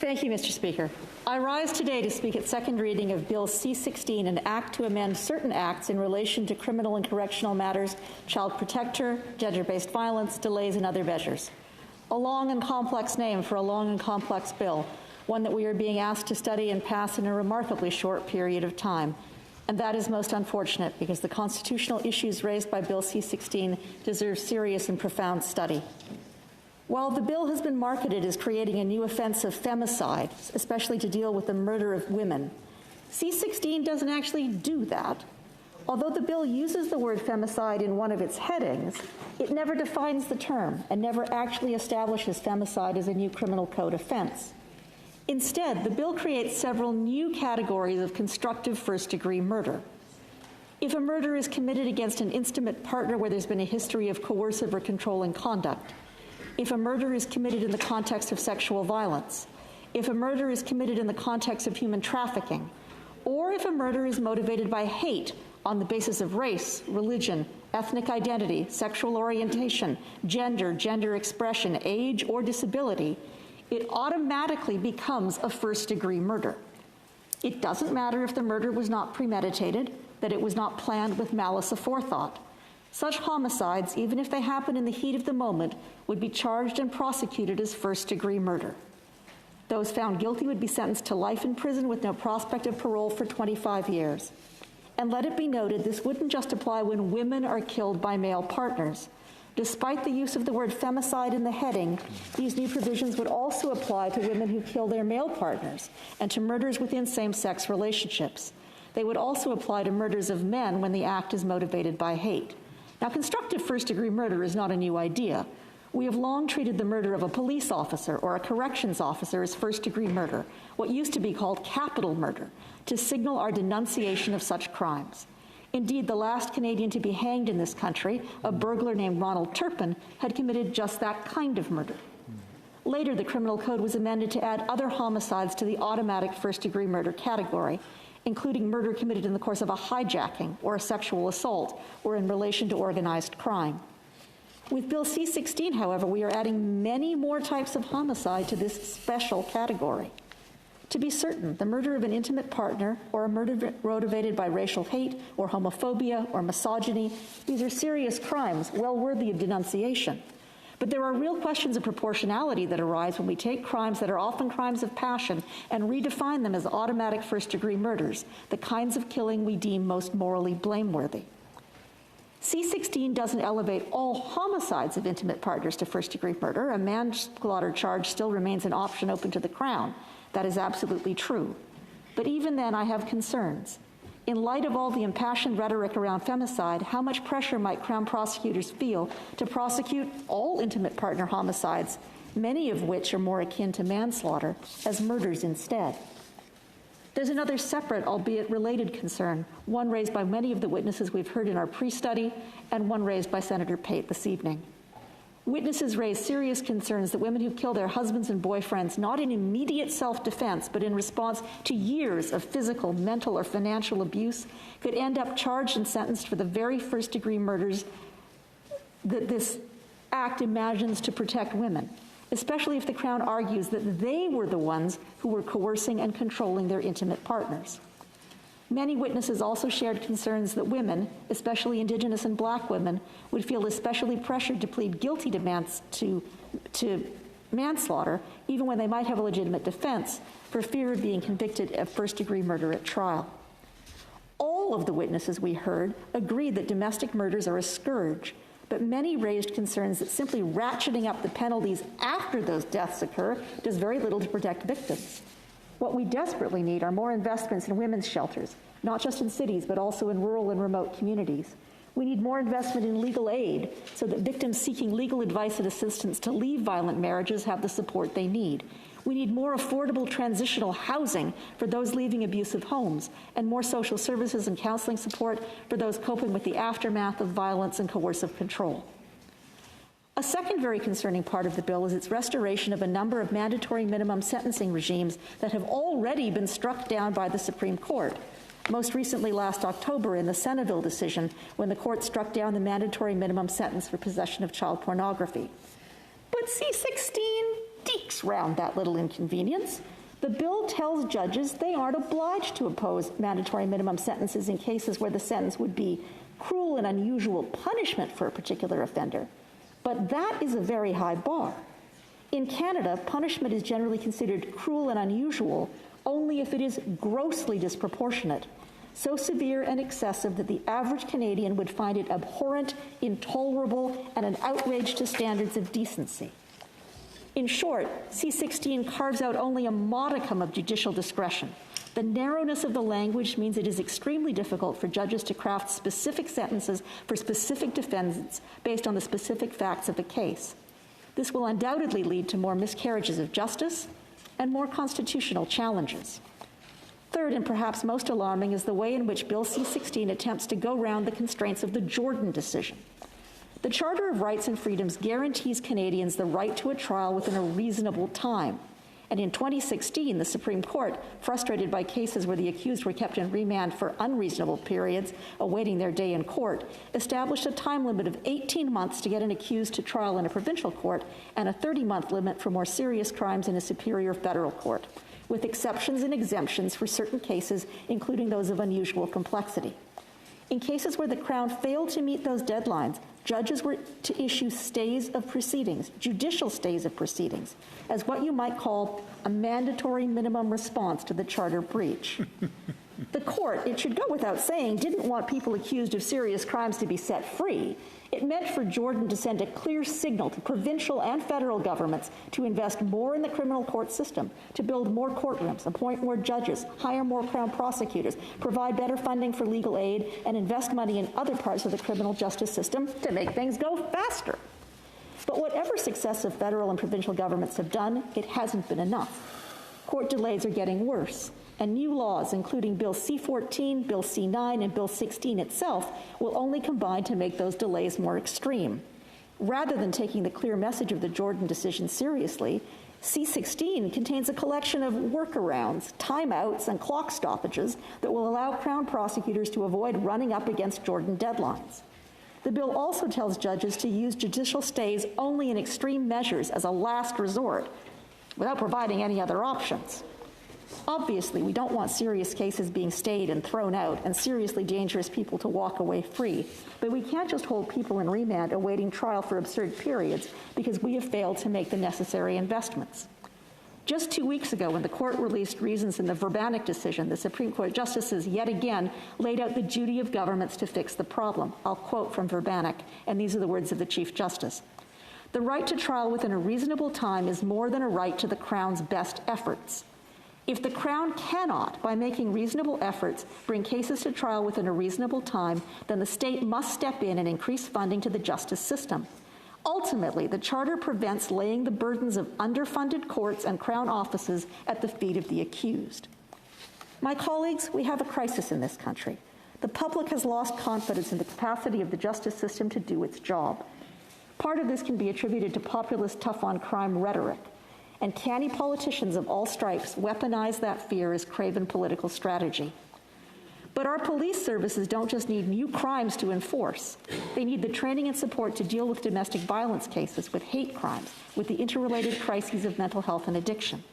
Thank you, Mr. Speaker. I rise today to speak at second reading of Bill C-16, an act to amend certain acts in relation to criminal and correctional matters, child protector, gender-based violence, delays, and other measures. A long and complex name for a long and complex bill, one that we are being asked to study and pass in a remarkably short period of time. And that is most unfortunate because the constitutional issues raised by Bill C-16 deserve serious and profound study. While the bill has been marketed as creating a new offense of femicide, especially to deal with the murder of women, C-16 doesn't actually do that. Although the bill uses the word femicide in one of its headings, it never defines the term and never actually establishes femicide as a new criminal code offense. Instead, the bill creates several new categories of constructive first-degree murder. If a murder is committed against an intimate partner where there's been a history of coercive or controlling conduct, if a murder is committed in the context of sexual violence, if a murder is committed in the context of human trafficking, or if a murder is motivated by hate on the basis of race, religion, ethnic identity, sexual orientation, gender expression, age, or disability, it automatically becomes a first-degree murder. It doesn't matter if the murder was not premeditated, that it was not planned with malice aforethought. Such homicides, even if they happen in the heat of the moment, would be charged and prosecuted as first-degree murder. Those found guilty would be sentenced to life in prison with no prospect of parole for 25 years. And let it be noted, this wouldn't just apply when women are killed by male partners. Despite the use of the word femicide in the heading, these new provisions would also apply to women who kill their male partners and to murders within same-sex relationships. They would also apply to murders of men when the act is motivated by hate. Now, constructive first-degree murder is not a new idea. We have long treated the murder of a police officer or a corrections officer as first-degree murder, what used to be called capital murder, to signal our denunciation of such crimes. Indeed, the last Canadian to be hanged in this country, a burglar named Ronald Turpin, had committed just that kind of murder. Later, the criminal code was amended to add other homicides to the automatic first-degree murder category, including murder committed in the course of a hijacking or a sexual assault or in relation to organized crime. With Bill C-16, however, we are adding many more types of homicide to this special category. To be certain, the murder of an intimate partner or a murder motivated by racial hate or homophobia or misogyny, these are serious crimes, well worthy of denunciation. But there are real questions of proportionality that arise when we take crimes that are often crimes of passion and redefine them as automatic first-degree murders, the kinds of killing we deem most morally blameworthy. C-16 doesn't elevate all homicides of intimate partners to first-degree murder. A manslaughter charge still remains an option open to the Crown. That is absolutely true. But even then, I have concerns. In light of all the impassioned rhetoric around femicide, how much pressure might Crown prosecutors feel to prosecute all intimate partner homicides, many of which are more akin to manslaughter, as murders instead? There's another separate, albeit related concern, one raised by many of the witnesses we've heard in our pre-study, and one raised by Senator Pate this evening. Witnesses raised serious concerns that women who kill their husbands and boyfriends not in immediate self-defense, but in response to years of physical, mental, or financial abuse could end up charged and sentenced for the very first-degree murders that this act imagines to protect women, especially if the Crown argues that they were the ones who were coercing and controlling their intimate partners. Many witnesses also shared concerns that women, especially Indigenous and Black women, would feel especially pressured to plead guilty to manslaughter, even when they might have a legitimate defense, for fear of being convicted of first-degree murder at trial. All of the witnesses we heard agreed that domestic murders are a scourge, but many raised concerns that simply ratcheting up the penalties after those deaths occur does very little to protect victims. What we desperately need are more investments in women's shelters, not just in cities, but also in rural and remote communities. We need more investment in legal aid so that victims seeking legal advice and assistance to leave violent marriages have the support they need. We need more affordable transitional housing for those leaving abusive homes, and more social services and counseling support for those coping with the aftermath of violence and coercive control. A second very concerning part of the bill is its restoration of a number of mandatory minimum sentencing regimes that have already been struck down by the Supreme Court, most recently last October in the Seneville decision, when the court struck down the mandatory minimum sentence for possession of child pornography. But C-16 skates around that little inconvenience. The bill tells judges they aren't obliged to impose mandatory minimum sentences in cases where the sentence would be cruel and unusual punishment for a particular offender. But that is a very high bar. In Canada, punishment is generally considered cruel and unusual only if it is grossly disproportionate, so severe and excessive that the average Canadian would find it abhorrent, intolerable, and an outrage to standards of decency. In short, C-16 carves out only a modicum of judicial discretion. The narrowness of the language means it is extremely difficult for judges to craft specific sentences for specific defendants based on the specific facts of the case. This will undoubtedly lead to more miscarriages of justice and more constitutional challenges. Third, and perhaps most alarming, is the way in which Bill C-16 attempts to go round the constraints of the Jordan decision. The Charter of Rights and Freedoms guarantees Canadians the right to a trial within a reasonable time. And in 2016, the Supreme Court, frustrated by cases where the accused were kept in remand for unreasonable periods, awaiting their day in court, established a time limit of 18 months to get an accused to trial in a provincial court and a 30-month limit for more serious crimes in a superior federal court, with exceptions and exemptions for certain cases, including those of unusual complexity. In cases where the Crown failed to meet those deadlines, judges were to issue stays of proceedings, judicial stays of proceedings, as what you might call a mandatory minimum response to the charter breach. The court, it should go without saying, didn't want people accused of serious crimes to be set free. It meant for Jordan to send a clear signal to provincial and federal governments to invest more in the criminal court system, to build more courtrooms, appoint more judges, hire more Crown prosecutors, provide better funding for legal aid, and invest money in other parts of the criminal justice system to make things go faster. But whatever successive federal and provincial governments have done, it hasn't been enough. Court delays are getting worse, and new laws, including Bill C-14, Bill C-9, and Bill 16 itself, will only combine to make those delays more extreme. Rather than taking the clear message of the Jordan decision seriously, C-16 contains a collection of workarounds, timeouts, and clock stoppages that will allow Crown prosecutors to avoid running up against Jordan deadlines. The bill also tells judges to use judicial stays only in extreme measures as a last resort, without providing any other options. Obviously, we don't want serious cases being stayed and thrown out and seriously dangerous people to walk away free. But we can't just hold people in remand awaiting trial for absurd periods because we have failed to make the necessary investments. Just 2 weeks ago, when the court released reasons in the Verbanek decision, the Supreme Court justices yet again laid out the duty of governments to fix the problem. I'll quote from Verbanek, and these are the words of the Chief Justice. "The right to trial within a reasonable time is more than a right to the Crown's best efforts. If the Crown cannot, by making reasonable efforts, bring cases to trial within a reasonable time, then the state must step in and increase funding to the justice system. Ultimately, the Charter prevents laying the burdens of underfunded courts and Crown offices at the feet of the accused." My colleagues, we have a crisis in this country. The public has lost confidence in the capacity of the justice system to do its job. Part of this can be attributed to populist tough-on-crime rhetoric, and canny politicians of all stripes weaponize that fear as craven political strategy. But our police services don't just need new crimes to enforce. They need the training and support to deal with domestic violence cases, with hate crimes, with the interrelated crises of mental health and addiction.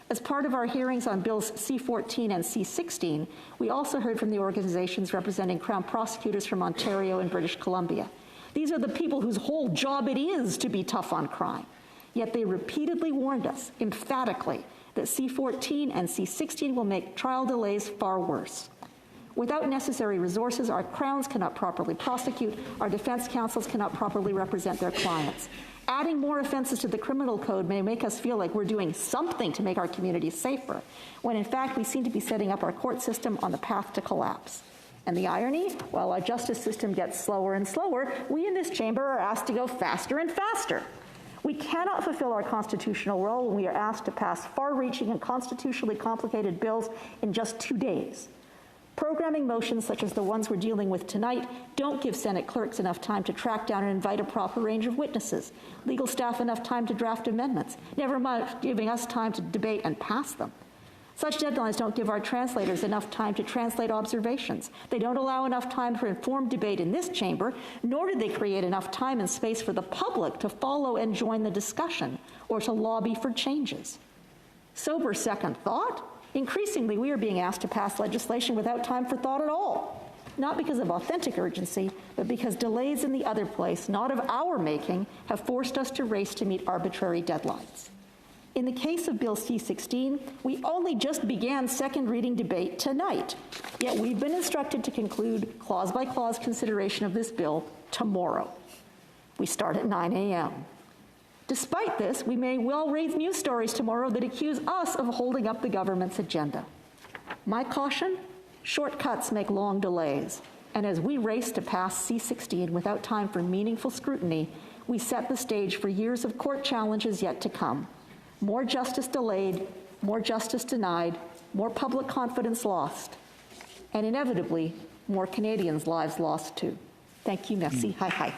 As part of our hearings on Bills C-14 and C-16, we also heard from the organizations representing Crown prosecutors from Ontario and British Columbia. These are the people whose whole job it is to be tough on crime. Yet they repeatedly warned us, emphatically, that C-14 and C-16 will make trial delays far worse. Without necessary resources, our Crowns cannot properly prosecute, our defense counsels cannot properly represent their clients. Adding more offenses to the criminal code may make us feel like we're doing something to make our communities safer, when in fact we seem to be setting up our court system on the path to collapse. And the irony, while our justice system gets slower and slower, we in this chamber are asked to go faster and faster. We cannot fulfill our constitutional role when we are asked to pass far-reaching and constitutionally complicated bills in just 2 days. Programming motions such as the ones we're dealing with tonight don't give Senate clerks enough time to track down and invite a proper range of witnesses, legal staff enough time to draft amendments, never mind giving us time to debate and pass them. Such deadlines don't give our translators enough time to translate observations. They don't allow enough time for informed debate in this chamber, nor do they create enough time and space for the public to follow and join the discussion, or to lobby for changes. Sober second thought, increasingly we are being asked to pass legislation without time for thought at all, not because of authentic urgency, but because delays in the other place, not of our making, have forced us to race to meet arbitrary deadlines. In the case of Bill C-16, we only just began second reading debate tonight, yet we've been instructed to conclude clause-by-clause consideration of this bill tomorrow. We start at 9 a.m. Despite this, we may well read news stories tomorrow that accuse us of holding up the government's agenda. My caution? Shortcuts make long delays, and as we race to pass C-16 without time for meaningful scrutiny, we set the stage for years of court challenges yet to come. More justice delayed, more justice denied, more public confidence lost, and inevitably, more Canadians' lives lost too. Thank you, merci, hi.